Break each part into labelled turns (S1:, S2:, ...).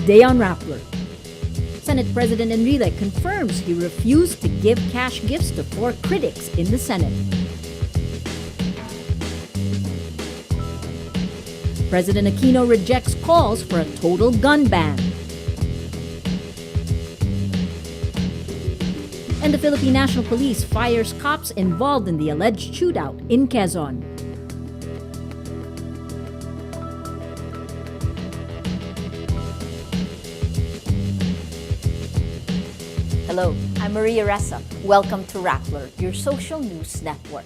S1: Today on Rappler, Senate President Enrile confirms he refused to give cash gifts to 4 critics in the Senate. President Aquino rejects calls for a total gun ban. And the Philippine National Police fires cops involved in the alleged shootout in Quezon. Hello, I'm Maria Ressa. Welcome to Rappler, your social news network.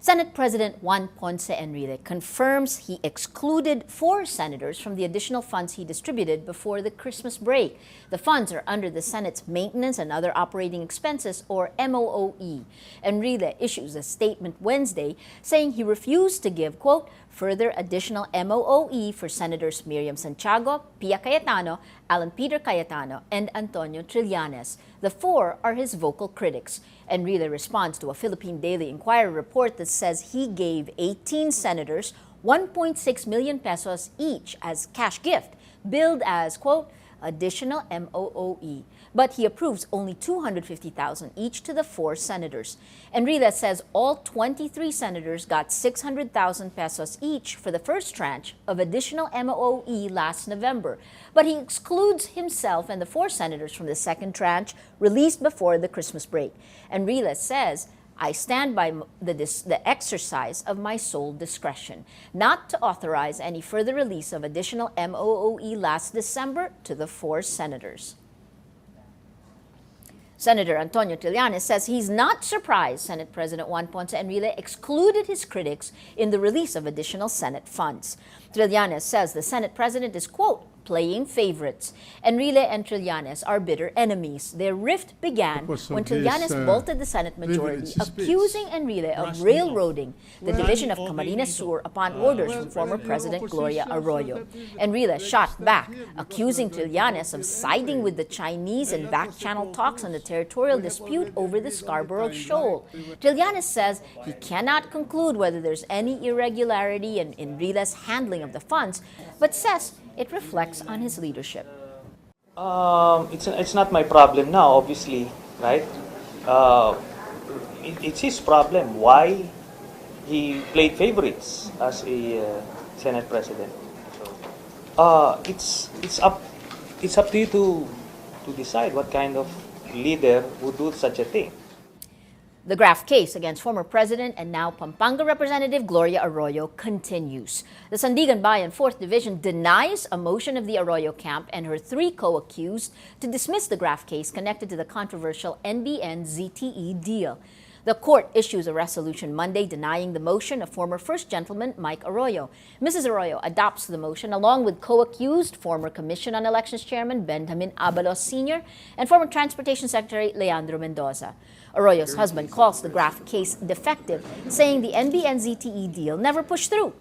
S1: Senate President Juan Ponce Enrile confirms he excluded 4 senators from the additional funds he distributed before the Christmas break. The funds are under the Senate's Maintenance and Other Operating Expenses, or MOOE. Enrile issues a statement Wednesday saying he refused to give, quote, further additional MOOE for Senators Miriam Santiago, Pia Cayetano, Alan Peter Cayetano, and Antonio Trillanes. The 4 are his vocal critics. Enrile responds to a Philippine Daily Inquirer report that says he gave 18 senators 1.6 million pesos each as cash gift, billed as, quote, additional MOOE. But he approves only 250,000 each to the 4 senators. Enrile says all 23 senators got 600,000 pesos each for the first tranche of additional MOOE last November. But he excludes himself and the 4 senators from the second tranche released before the Christmas break. Enrile says, I stand by the exercise of my sole discretion, not to authorize any further release of additional MOOE last December to the 4 senators. Senator Antonio Trillanes says he's not surprised Senate President Juan Ponce Enrile excluded his critics in the release of additional Senate funds. Trillanes says the Senate President is, quote, playing favorites. Enrile and Trillanes are bitter enemies. Their rift began when Trillanes bolted the Senate majority, accusing Enrile of railroading the division of Camarines Sur upon orders from former President Gloria Arroyo. Enrile shot back, accusing Trillanes of siding with the Chinese in back-channel talks on the territorial dispute over the Scarborough Shoal. Trillanes says he cannot conclude whether there's any irregularity in Enrile's handling of the funds, but says it reflects on his leadership.
S2: It's not my problem now, obviously, right? It's his problem. Why he played favorites as a Senate President. It's up to you to decide what kind of leader would do such a thing.
S1: The graft case against former President and now Pampanga Representative Gloria Arroyo continues. The Sandigan Bayan 4th Division denies a motion of the Arroyo camp and her 3 co-accused to dismiss the graft case connected to the controversial NBN-ZTE deal. The court issues a resolution Monday denying the motion of former First Gentleman Mike Arroyo. Mrs. Arroyo adopts the motion along with co-accused former Commission on Elections Chairman Benjamin Abalos Sr. and former Transportation Secretary Leandro Mendoza. Arroyo's husband calls the graft case defective, saying the NBN-ZTE deal never pushed through.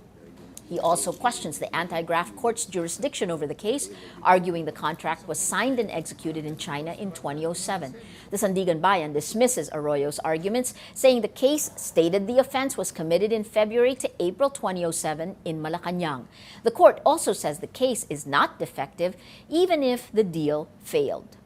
S1: He also questions the anti-graft court's jurisdiction over the case, arguing the contract was signed and executed in China in 2007. The Sandigan Bayan dismisses Arroyo's arguments, saying the case stated the offense was committed in February to April 2007 in Malacanang. The court also says the case is not defective, even if the deal failed.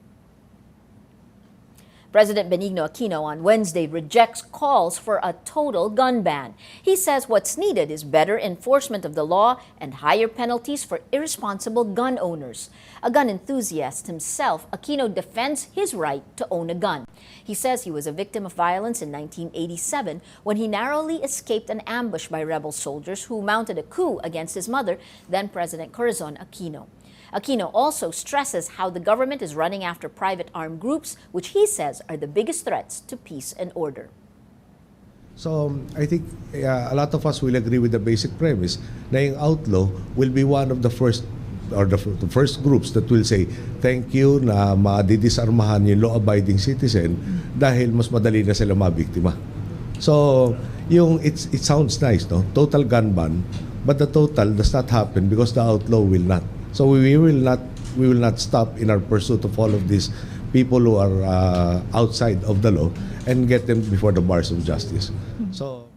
S1: President Benigno Aquino on Wednesday rejects calls for a total gun ban. He says what's needed is better enforcement of the law and higher penalties for irresponsible gun owners. A gun enthusiast himself, Aquino defends his right to own a gun. He says he was a victim of violence in 1987 when he narrowly escaped an ambush by rebel soldiers who mounted a coup against his mother, then President Corazon Aquino. Aquino also stresses how the government is running after private armed groups, which he says are the biggest threats to peace and order.
S3: So I think a lot of us will agree with the basic premise na yung outlaw will be one of the first or the first groups that will say thank you na madidisarmahan yung law-abiding citizen dahil mas madali na sila mabiktima. So it sounds nice, no? Total gun ban, but the total does not happen because the outlaw will not. So we will not stop in our pursuit of all of these people who are outside of the law and get them before the bars of justice. So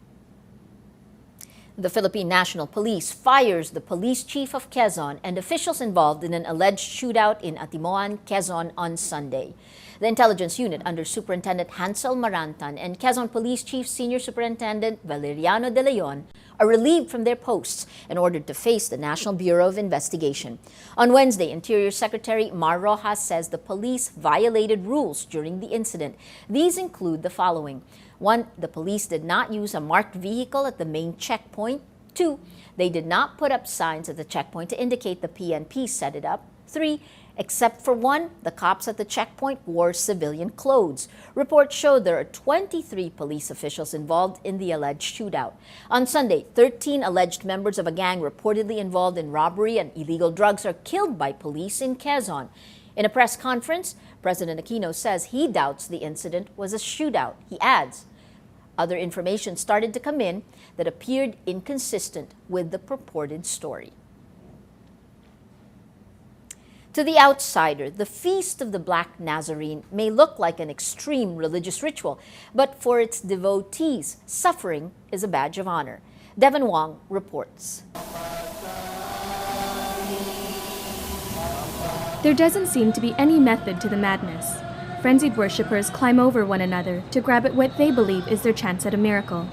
S1: The Philippine National Police fires the police chief of Quezon and officials involved in an alleged shootout in Atimoan, Quezon on Sunday. The intelligence unit under Superintendent Hansel Marantan and Quezon Police Chief Senior Superintendent Valeriano de Leon are relieved from their posts and ordered to face the National Bureau of Investigation. On Wednesday, Interior Secretary Mar Rojas says the police violated rules during the incident. These include the following. 1. The police did not use a marked vehicle at the main checkpoint. 2. They did not put up signs at the checkpoint to indicate the PNP set it up. 3. Except for one, the cops at the checkpoint wore civilian clothes. Reports show there are 23 police officials involved in the alleged shootout. On Sunday, 13 alleged members of a gang reportedly involved in robbery and illegal drugs are killed by police in Quezon. In a press conference, President Aquino says he doubts the incident was a shootout. He adds, other information started to come in that appeared inconsistent with the purported story. To the outsider, the Feast of the Black Nazarene may look like an extreme religious ritual, but for its devotees, suffering is a badge of honor. Devon Wong reports.
S4: There doesn't seem to be any method to the madness. Frenzied worshippers climb over one another to grab at what they believe is their chance at a miracle.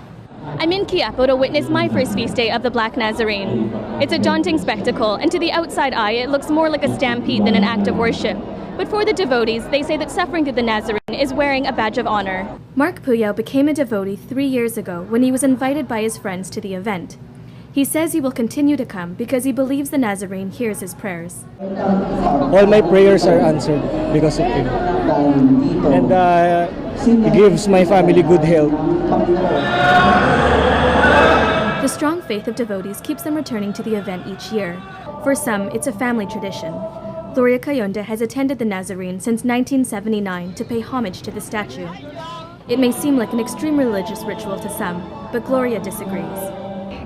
S5: I'm in Quiapo to witness my first feast day of the Black Nazarene. It's a daunting spectacle, and to the outside eye, it looks more like a stampede than an act of worship. But for the devotees, they say that suffering through the Nazarene is wearing a badge of honor.
S4: Mark Puyao became a devotee 3 years ago when he was invited by his friends to the event. He says he will continue to come because he believes the Nazarene hears his prayers.
S6: All my prayers are answered because of him. And he gives my family good health.
S4: The strong faith of devotees keeps them returning to the event each year. For some, it's a family tradition. Gloria Cayonde has attended the Nazarene since 1979 to pay homage to the statue. It may seem like an extreme religious ritual to some, but Gloria disagrees.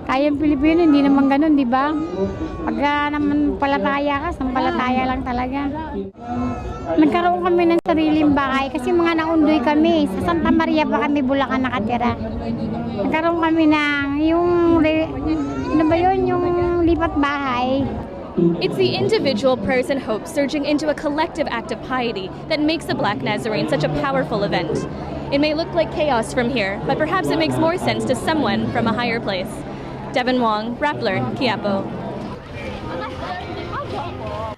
S7: Tayong Pilipino, hindi naman ganun, di ba? Pagka naman palataya ka, sampalataya lang talaga. Nagkaroon kami ng sariling bahay kasi mga naundoy kami. Sa Santa Maria pa kami Bulacan nakatira. Nagkaroon kami ng yung lipat bahay.
S5: It's the individual prayers and hopes surging into a collective act of piety that makes the Black Nazarene such a powerful event. It may look like chaos from here, but perhaps it makes more sense to someone from a higher place. Devon Wong, Rappler, Quiapo.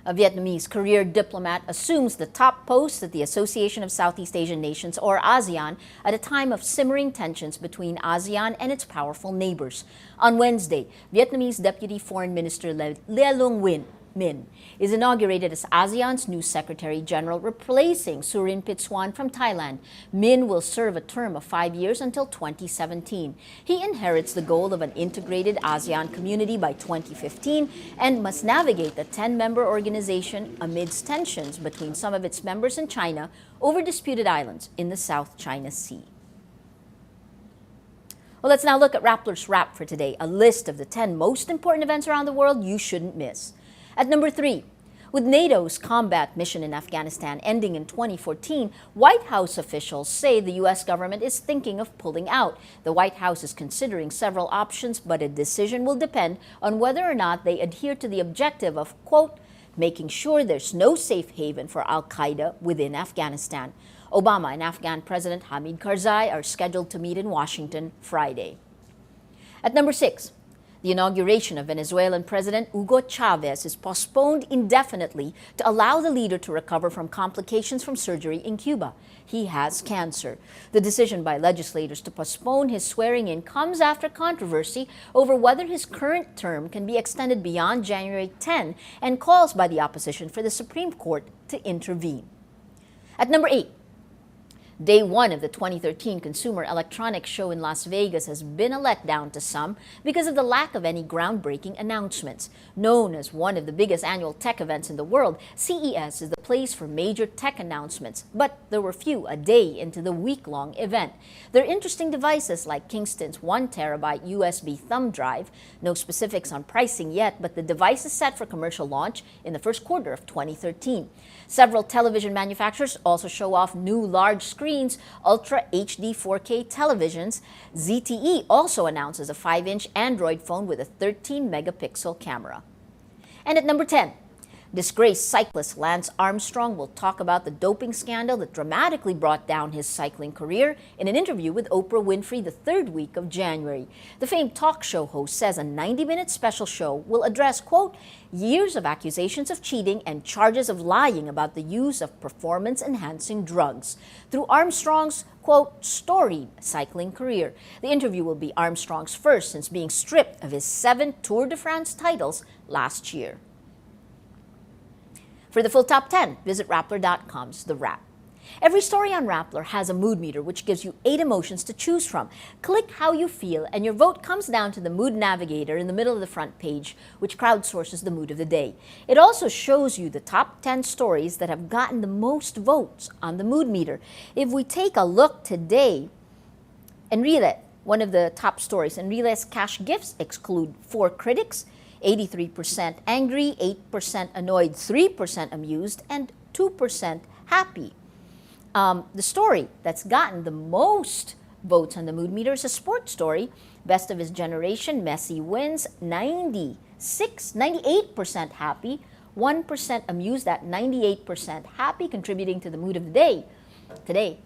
S1: A Vietnamese career diplomat assumes the top post at the Association of Southeast Asian Nations, or ASEAN, at a time of simmering tensions between ASEAN and its powerful neighbors. On Wednesday, Vietnamese Deputy Foreign Minister Le Luong Min is inaugurated as ASEAN's new Secretary General, replacing Surin Pitsuan from Thailand. Min will serve a term of 5 years until 2017. He inherits the goal of an integrated ASEAN community by 2015 and must navigate the 10-member organization amidst tensions between some of its members and China over disputed islands in the South China Sea. Well, let's now look at Rappler's Wrap for today, a list of the 10 most important events around the world you shouldn't miss. At number 3, with NATO's combat mission in Afghanistan ending in 2014, White House officials say the U.S. government is thinking of pulling out. The White House is considering several options, but a decision will depend on whether or not they adhere to the objective of, quote, making sure there's no safe haven for al-Qaeda within Afghanistan. Obama and Afghan President Hamid Karzai are scheduled to meet in Washington Friday. At number 6, the inauguration of Venezuelan President Hugo Chavez is postponed indefinitely to allow the leader to recover from complications from surgery in Cuba. He has cancer. The decision by legislators to postpone his swearing-in comes after controversy over whether his current term can be extended beyond January 10 and calls by the opposition for the Supreme Court to intervene. At number 8, Day 1 of the 2013 Consumer Electronics Show in Las Vegas has been a letdown to some because of the lack of any groundbreaking announcements. Known as one of the biggest annual tech events in the world, CES is the place for major tech announcements, but there were few a day into the week-long event. There are interesting devices like Kingston's 1 terabyte USB thumb drive. No specifics on pricing yet, but the device is set for commercial launch in the first quarter of 2013. Several television manufacturers also show off new large screens screens, Ultra HD 4K televisions. ZTE also announces a 5-inch Android phone with a 13-megapixel camera. And at number 10, disgraced cyclist Lance Armstrong will talk about the doping scandal that dramatically brought down his cycling career in an interview with Oprah Winfrey the third week of January. The famed talk show host says a 90-minute special show will address, quote, years of accusations of cheating and charges of lying about the use of performance-enhancing drugs through Armstrong's, quote, storied cycling career. The interview will be Armstrong's first since being stripped of his 7 Tour de France titles last year. For the full top 10, visit Rappler.com's The Wrap. Every story on Rappler has a mood meter which gives you 8 emotions to choose from. Click how you feel and your vote comes down to the mood navigator in the middle of the front page, which crowdsources the mood of the day. It also shows you the top 10 stories that have gotten the most votes on the mood meter. If we take a look today, Enrile, one of the top stories, Enrile's cash gifts exclude 4 critics, 83% angry, 8% annoyed, 3% amused, and 2% happy. The story that's gotten the most votes on the mood meter is a sports story. Best of his generation, Messi wins, 98% happy, 1% amused, at 98% happy, contributing to the mood of the day. Today,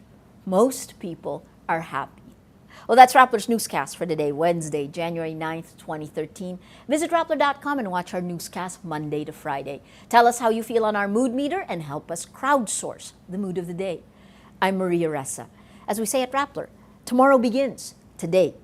S1: most people are happy. Well, that's Rappler's Newscast for today, Wednesday, January 9th, 2013. Visit Rappler.com and watch our newscast Monday to Friday. Tell us how you feel on our mood meter and help us crowdsource the mood of the day. I'm Maria Ressa. As we say at Rappler, tomorrow begins today.